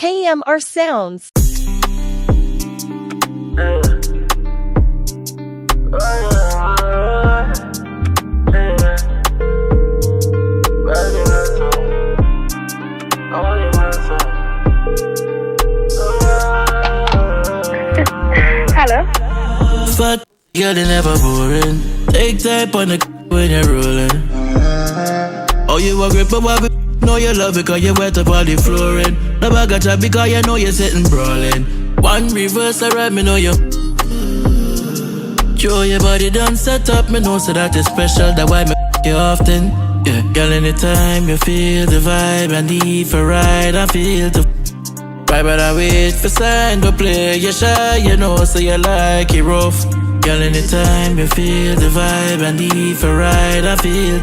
KMRSounds. Hello. Fat girl, they never boring. Take time on the when you're rolling. Oh, you a grip, but know you love it cause you wet up all the flooring. No bag of job because you know you're sitting brawling. One reverse around me know you. Show your body done set up, me know so that is special. That why me you often. Yeah, girl, anytime you feel the vibe and need for ride, I feel the right, but I wait for sign to play. You shy, you know, so you like it rough. Girl, anytime you feel the vibe and need for ride, I feel.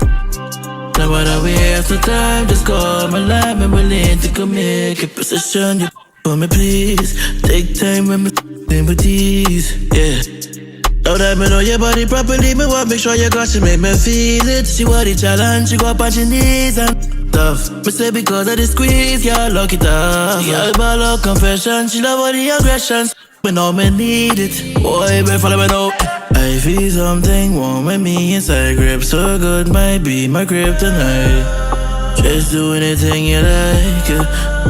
Now what I waste no time, just call my line. I'm willing to come make a position. You for me, please. Take time when me with ease, yeah. Now that me know your body properly, me want make sure you got you make me feel it. See what the challenge, you go up on your knees and tough. Me say because of the squeeze, yeah, lock it up. Yeah, ball out confession, she love all the aggressions. Me know me need it, boy, better follow me now. I feel something warm with me inside, grip so good, might be my kryptonite. Just do anything you like,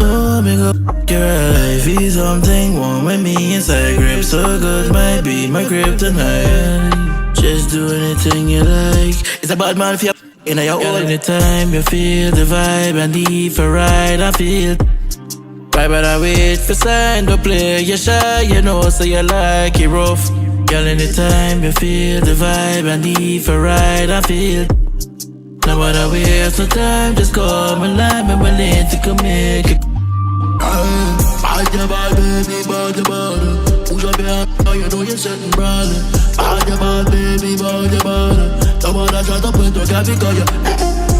oh, me go your right. I feel something warm with me inside, grip so good, might be my kryptonite. Just do anything you like. It's a bad man for you in your own. Anytime you feel the vibe and need for ride, I feel. Right, but I wait for sign to play. You shy, you know, so you like it rough. Girl, anytime you feel the vibe and need for ride, I feel. Now what I waste no time, just call my line. I'm willing to come make it. Bad your bad, baby, bad your bad. Push up your hand, you know you're sitting brawling. Bad your bad, baby, bad your bad. Don't wanna try to put your gap because you.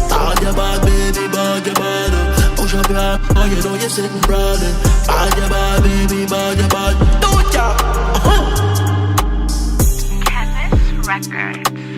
Bad your bad, baby, bad your bad. Push up your hand, you know you're sitting brawling. Bad your bad, baby, bad your bad. Don't ya? Chemist Records.